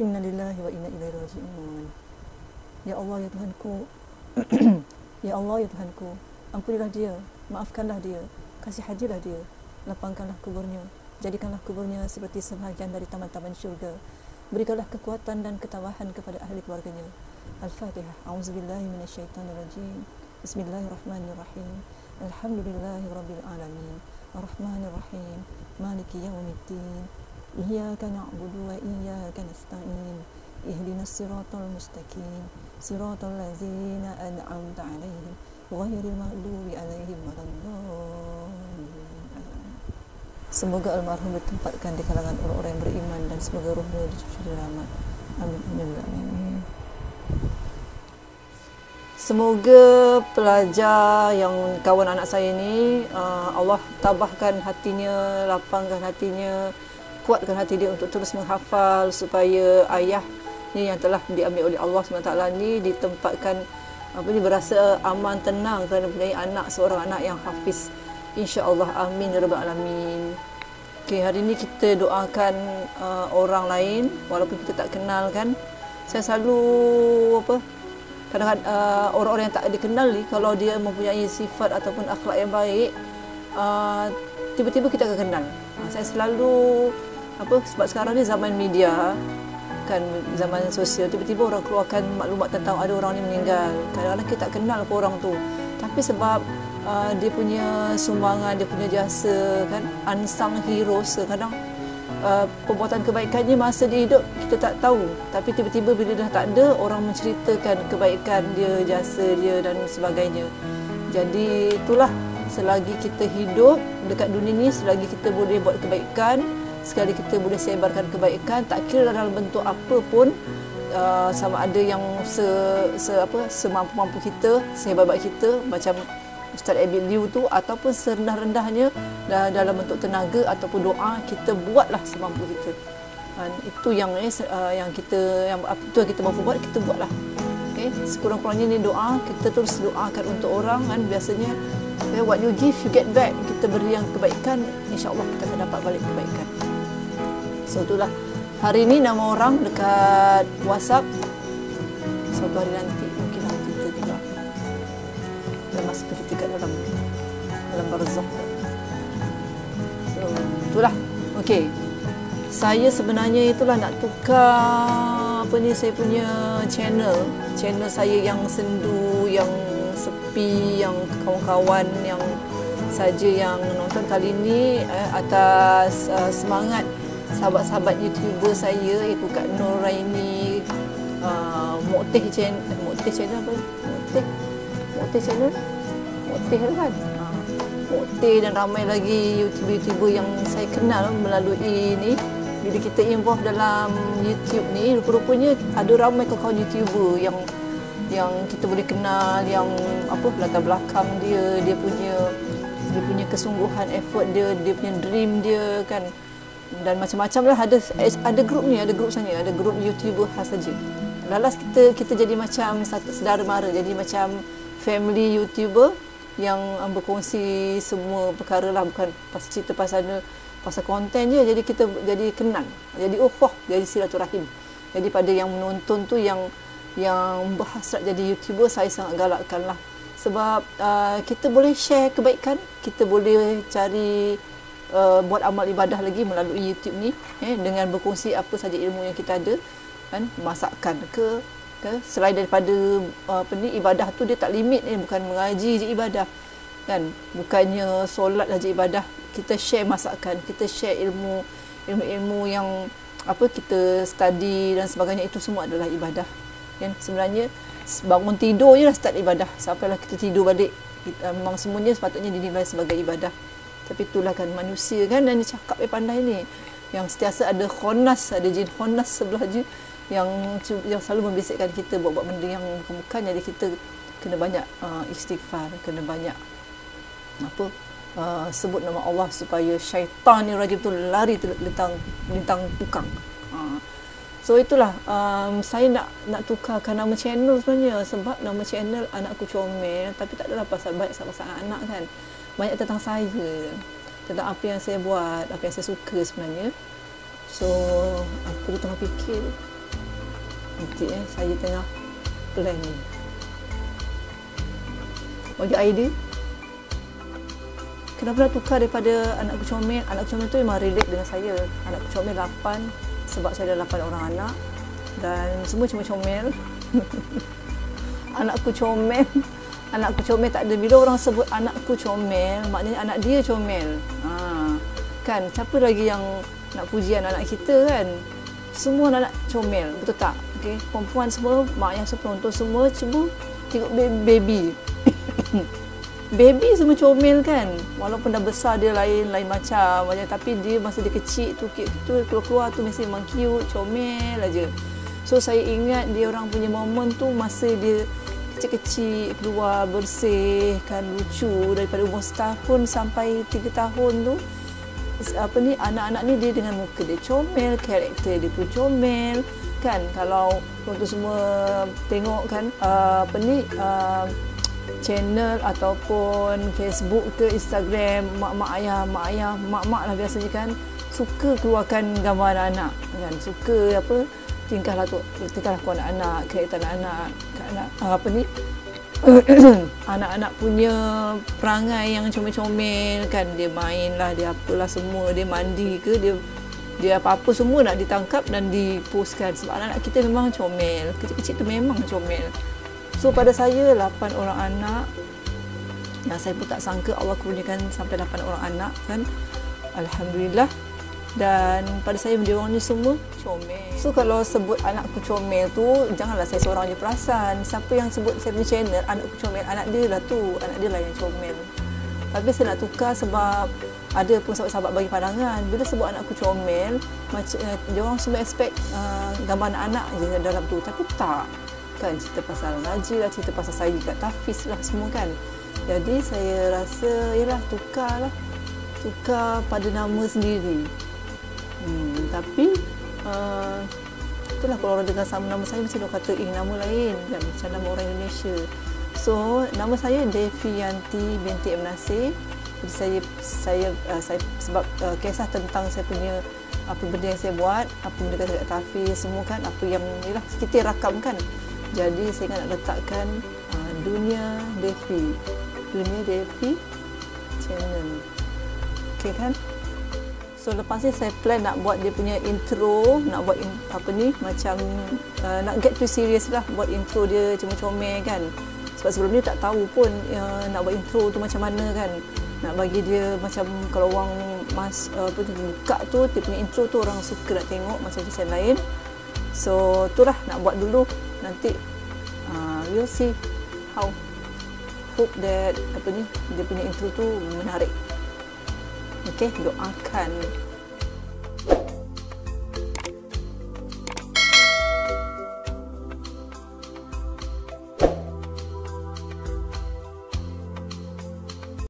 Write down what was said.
Inna lillahi wa inna ilaihi raji'un. Ya Allah ya Tuhanku. Ya Allah ya Tuhanku, ampunilah dia, maafkanlah dia, kasihanilah dia, lapangkanlah kuburnya, jadikanlah kuburnya seperti sebahagian dari taman-taman syurga. Berikanlah kekuatan dan ketabahan kepada ahli keluarganya. Al-Fatihah. A'udzubillahi minasyaitonirrajim. Bismillahirrahmanirrahim. Alhamdulillahirabbil alamin. Arrahmanirrahim. Maliki yaumiddin. Iyyaka na'budu wa iyyaka nasta'in. Ihdinas siratal mustaqim. Siratal ladzina an'amta 'alaihim ghairil maghdubi 'alaihim waladdallin. Semoga almarhum ditempatkan di kalangan orang-orang yang beriman dan semoga ruhnya dicucuri rahmat. Amin amin amin. Semoga pelajar yang kawan anak saya ni Allah tabahkan hatinya, lapangkan hatinya, kuatkan hati dia untuk terus menghafal supaya ayahnya yang telah diambil oleh Allah SWT ni ditempatkan berasa aman, tenang kerana mempunyai seorang anak yang hafiz. InsyaAllah, amin ya rabbal alamin. Okay, hari ini kita doakan orang lain walaupun kita tak kenal kan. Saya selalu kadang-kadang orang-orang yang tak dikenal ni, kalau dia mempunyai sifat ataupun akhlak yang baik, tiba-tiba kita akan kenal. Saya selalu sebab sekarang ni zaman media kan, zaman sosial, tiba-tiba orang keluarkan maklumat tentang ada orang ni meninggal. Kadang-kadang kita tak kenal ke orang tu, tapi sebab dia punya sumbangan, dia punya jasa kan, unsung heroes. Kadang perbuatan kebaikannya masa dia hidup kita tak tahu, tapi tiba-tiba bila dah tak ada, orang menceritakan kebaikan dia, jasa dia dan sebagainya. Jadi itulah, selagi kita hidup dekat dunia ni, selagi kita boleh buat kebaikan, sekali kita boleh sebarkan kebaikan, tak kira dalam bentuk apa pun, sama ada yang semampu-mampu kita, sehebat-hebat kita macam Ustaz Abil Liu tu, ataupun serendah-rendahnya dalam bentuk tenaga ataupun doa, kita buatlah semampu kita. Itu yang kita mampu buat, kita buatlah. Okay? Sekurang-kurangnya ni doa, kita terus doakan untuk orang kan. Biasanya what you give you get back. Kita beri yang kebaikan, insya-Allah kita akan dapat balik kebaikan. So itulah, hari ini nama orang dekat WhatsApp, suatu hari nanti mungkinlah kita juga dalam masa ketika dalam barzakh. So itulah. Okey, saya sebenarnya itulah nak tukar saya punya channel saya yang sendu, yang sepi, yang kawan-kawan yang saja yang nonton kali ini atas semangat sahabat-sahabat YouTuber saya, iaitu Kak Nuraini, Mu'tih channel apa? Mu'tih kan? Mu'tih dan ramai lagi YouTuber yang saya kenal melalui ini. Bila kita involve dalam YouTube ni, rupa-rupanya ada ramai kawan-kawan YouTuber yang kita boleh kenal, yang latar belakang dia punya kesungguhan, effort dia punya dream dia kan. Dan macam-macam lah, ada grup ni, ada grup YouTuber khas saja. Lalas kita jadi macam satu saudara mara, jadi macam family YouTuber yang berkongsi semua perkara lah, bukan pasal cerita pasal konten je. Jadi kita jadi kenal, jadi jadi silaturahim. Jadi pada yang menonton tu, yang berhasrat jadi YouTuber, saya sangat galakkan lah. Sebab kita boleh share kebaikan, kita boleh cari buat amal ibadah lagi melalui YouTube ni, dengan berkongsi apa saja ilmu yang kita ada kan, masakan ke selain daripada ibadah tu dia tak limit, bukan mengaji je ibadah kan, bukannya solat saja ibadah. Kita share masakan, kita share ilmu yang kita study dan sebagainya, itu semua adalah ibadah kan. Sebenarnya bangun tidur je dah start ibadah, sampailah kita tidur balik, memang semuanya sepatutnya dinilai sebagai ibadah. Tapi itulah kan manusia kan, dan dia cakap pandai ni, yang sentiasa ada khonas, ada jin khonas sebelah je yang selalu membisikkan kita buat benda yang bukan. Jadi kita kena banyak istighfar, kena banyak sebut nama Allah supaya syaitan ni rajim tu lari lintang tukang. So itulah, saya nak tukarkan nama channel sebenarnya, sebab nama channel Anakku Comel, tapi tak adalah pasal anak kan, banyak tentang saya, tentang apa yang saya buat, apa yang saya suka sebenarnya. So aku tengah fikir Nanti saya tengah plan ni. Bagi idea. Kenapa nak tukar daripada Anakku Comel? Anakku Comel tu memang relate dengan saya. Anakku Comel 8 sebab saya ada 8 orang anak dan semua cuma comel. Anakku Comel. Anakku Comel tak ada. Bila orang sebut anakku comel, maknanya anak dia comel. Kan, siapa lagi yang nak puji anak-anak kita kan? Semua anak comel, betul tak? Okay. Perempuan semua, mak yang penonton semua cuba tengok baby. Baby semua comel kan, walaupun dah besar dia lain macam, tapi dia masa dia kecil tu keluar tu mesti memang cute, comel aja. So saya ingat dia orang punya momen tu masa dia kecil-kecil keluar bersih kan, lucu daripada umur setahun sampai 3 tahun tu. Anak-anak ni dia dengan muka dia comel, karakter dia pun comel kan. Kalau penonton semua tengok kan channel ataupun Facebook ke Instagram, mak-mak lah biasanya kan suka keluarkan gambar anak-anak kan, suka tingkah laku anak-anak, karakter anak-anak anak-anak punya perangai yang comel-comel kan, dia main lah, dia apalah semua, dia mandi ke, dia apa-apa semua nak ditangkap dan dipostkan sebab anak-anak kita memang comel, kecil-kecil tu memang comel. So pada saya 8 orang anak yang saya pun tak sangka Allah kurniakan sampai 8 orang anak kan. Alhamdulillah. Dan pada saya dia orang ni semua comel. So kalau sebut anakku comel tu janganlah saya seorang je perasan. Siapa yang sebut saya punya channel anakku comel, anak dia lah tu, anak dia lah yang comel. Tapi saya nak tukar sebab ada pun sahabat-sahabat bagi pandangan bila sebut anakku comel macam dia orang semua expect gambar anak-anak je dalam tu, tapi tak. Kan, cerita pasal ngaji lah, cerita pasal saya kat tahfiz lah semua kan. Jadi saya rasa ialah tukar pada nama sendiri. Tapi itulah kalau orang dengar sama nama saya mesti dia kata nama lain kan, macam nama orang Indonesia. So nama saya Deviyanti binti M. Nasir. Jadi saya sebab kisah tentang saya punya apa benda yang saya buat, apa benda saya kat tahfiz semua kan, apa yang ialah kita rakam kan. Jadi saya nak letakkan Dunia Devi channel. Okay kan? So lepas ni saya plan nak buat dia punya intro, nak buat macam nak get too serious lah, buat intro dia comel kan. Sebab sebelum ni tak tahu pun nak buat intro tu macam mana kan. Nak bagi dia macam kalau orang buka tu, dia punya intro tu orang suka nak tengok macam channel lain. So itulah nak buat dulu. Nanti we'll see how. Hope that dia punya intro tu menarik. Okay, doakan